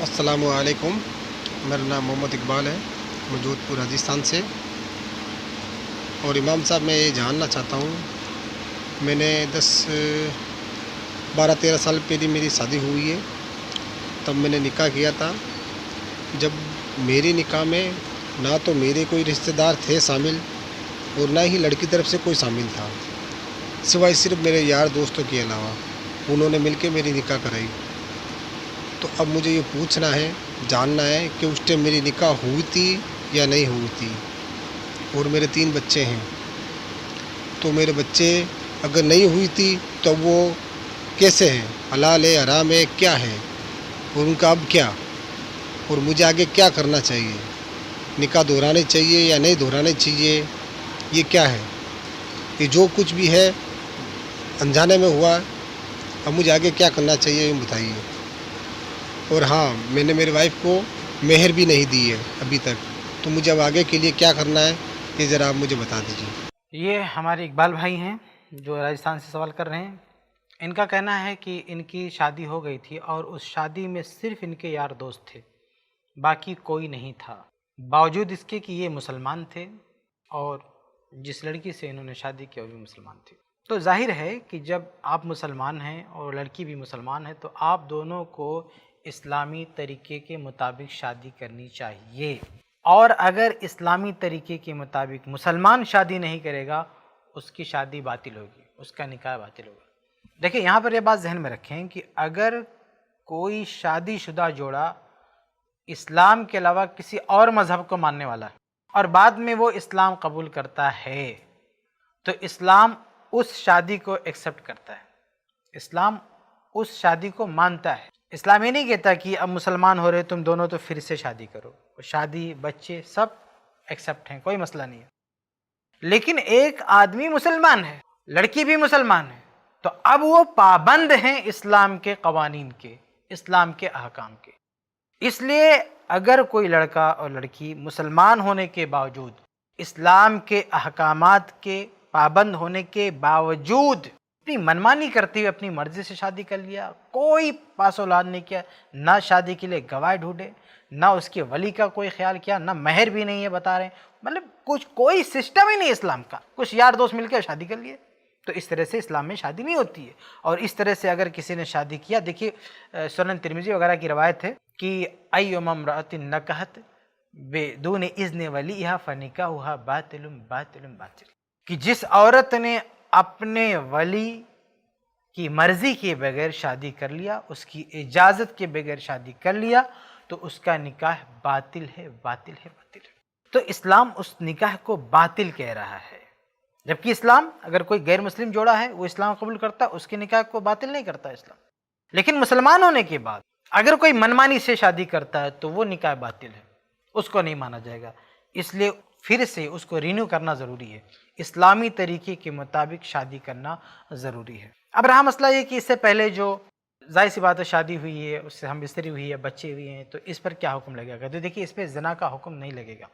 अस्सलामुअलैकुम। मेरा नाम मोहम्मद इकबाल है, मैं जोधपुर राजस्थान से। और इमाम साहब, मैं ये जानना चाहता हूँ, मैंने 12-13 साल पहले मेरी शादी हुई है। तब मैंने निकाह किया था। जब मेरी निकाह में ना तो मेरे कोई रिश्तेदार थे शामिल और ना ही लड़की तरफ से कोई शामिल था, सिवाय सिर्फ मेरे यार दोस्तों के अलावा। उन्होंने मिलकर मेरी निकाह कराई। तो अब मुझे ये पूछना है, जानना है कि उस टाइम मेरी निकाह हुई थी या नहीं हुई थी। और मेरे 3 बच्चे हैं, तो मेरे बच्चे अगर नहीं हुई थी तो वो कैसे हैं, हलाल है, हराम है, क्या है, और उनका अब क्या, और मुझे आगे क्या करना चाहिए, निकाह दोहराने चाहिए या नहीं दोहराने चाहिए, ये क्या है, ये जो कुछ भी है अनजाने में हुआ। अब मुझे आगे क्या करना चाहिए ये बताइए। और हाँ, मैंने मेरी वाइफ को मेहर भी नहीं दी है अभी तक, तो मुझे अब आगे के लिए क्या करना है ये ज़रा आप मुझे बता दीजिए। ये हमारे इकबाल भाई हैं जो राजस्थान से सवाल कर रहे हैं। इनका कहना है कि इनकी शादी हो गई थी और उस शादी में सिर्फ इनके यार दोस्त थे, बाकी कोई नहीं था, बावजूद इसके कि ये मुसलमान थे और जिस लड़की से इन्होंने शादी की वो भी मुसलमान थी। तो जाहिर है कि जब आप मुसलमान हैं और लड़की भी मुसलमान है तो आप दोनों को इस्लामी तरीके के मुताबिक शादी करनी चाहिए। और अगर इस्लामी तरीके के मुताबिक मुसलमान शादी नहीं करेगा, उसकी शादी बातिल होगी, उसका निकाह बातिल होगा। देखिए, यहाँ पर यह बात जहन में रखें कि अगर कोई शादीशुदा जोड़ा इस्लाम के अलावा किसी और मज़हब को मानने वाला है और बाद में वो इस्लाम कबूल करता है, तो इस्लाम उस शादी को एक्सेप्ट करता है, इस्लाम उस शादी को मानता है। इस्लाम ये नहीं कहता कि अब मुसलमान हो रहे तुम दोनों तो फिर से शादी करो, शादी बच्चे सब एक्सेप्ट हैं, कोई मसला नहीं है। लेकिन एक आदमी मुसलमान है, लड़की भी मुसलमान है, तो अब वो पाबंद हैं इस्लाम के कवानीन के, इस्लाम के अहकाम के। इसलिए अगर कोई लड़का और लड़की मुसलमान होने के बावजूद, इस्लाम के अहकामात के पाबंद होने के बावजूद अपनी मनमानी करते हुए अपनी मर्जी से शादी कर लिया, कोई पास औलाद नहीं किया, ना शादी के लिए गवाह ढूंढे, ना उसके वली का कोई ख्याल किया, ना महर भी नहीं है बता रहे, मतलब कुछ कोई सिस्टम ही नहीं इस्लाम का, कुछ यार दोस्त मिलकर शादी कर लिए, तो इस तरह से इस्लाम में शादी नहीं होती है। और इस तरह से अगर किसी ने शादी किया, देखिए सुनन तिरमिज़ी वगैरह की रवायत है कि अय्युम इम्रअतिन नकहत बेदून इज़्न वलीहा फनिकाहुहा बातिलुम बातिलुम बातिल, कि जिस औरत ने अपने वली की मर्जी के बगैर शादी कर लिया, उसकी इजाज़त के बगैर शादी कर लिया, तो उसका निकाह बातिल है, बातिल है, बातिल है। तो इस्लाम उस निकाह को बातिल कह रहा है, जबकि इस्लाम अगर कोई गैर मुस्लिम जोड़ा है वो इस्लाम कबूल करता, उसके निकाह को बातिल नहीं करता इस्लाम। लेकिन मुसलमान होने के बाद अगर कोई मनमानी से शादी करता है तो वो निकाह बातिल है, उसको नहीं माना जाएगा। इसलिए फिर से उसको रिन्यू करना ज़रूरी है, इस्लामी तरीके के मुताबिक शादी करना ज़रूरी है। अब रहा मसला ये कि इससे पहले जो जाहिर सी बात है शादी हुई है, उससे हम बिस्तरी हुई है, बच्चे हुए हैं, तो इस पर क्या हुक्म लगेगा? तो देखिए, इस पर ज़िना का हुक्म नहीं लगेगा।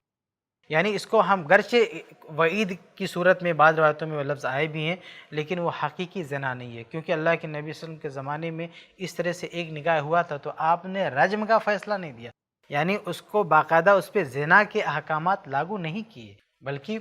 यानी इसको हम गरचे वईद की सूरत में बाद रवायतों में वो लफ्ज़ आए भी हैं, लेकिन वो हकीकी ज़िना नहीं है, क्योंकि अल्लाह के नबी सल्लल्लाहु अलैहि वसल्लम के ज़माने में इस तरह से एक निकाह हुआ था तो आपने रज्म का फ़ैसला नहीं दिया, यानी उसको बाकायदा उस पर ज़िना के अहकामात लागू नहीं किए, बल्कि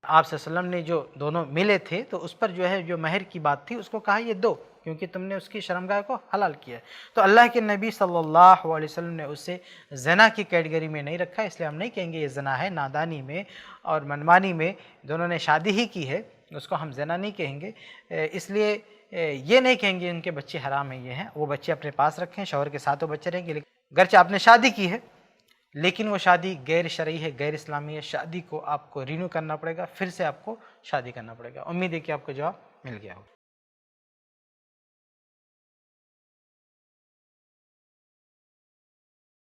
आप सल्लल्लाहु अलैहि वसल्लम ने जो दोनों मिले थे तो उस पर जो है जो महर की बात थी उसको कहा ये दो, क्योंकि तुमने उसकी शर्मगाह को हलाल किया है। तो अल्लाह के नबी सल्लल्लाहु अलैहि वसल्लम ने उसे ज़ना की कैटेगरी में नहीं रखा, इसलिए हम नहीं कहेंगे ये ज़ना है। नादानी में और मनमानी में दोनों ने शादी ही की है, उसको हम ज़ना नहीं कहेंगे। इसलिए ये नहीं कहेंगे उनके बच्चे हराम हैं, ये हैं, वो बच्चे अपने पास रखें, शौहर के साथ वो बच्चे रहेंगे। लेकिन गरचे आपने शादी की है लेकिन वो शादी गैर शरई है, गैर इस्लामी है, शादी को आपको रिन्यू करना पड़ेगा, फिर से आपको शादी करना पड़ेगा। उम्मीद है कि आपको जवाब मिल गया हो।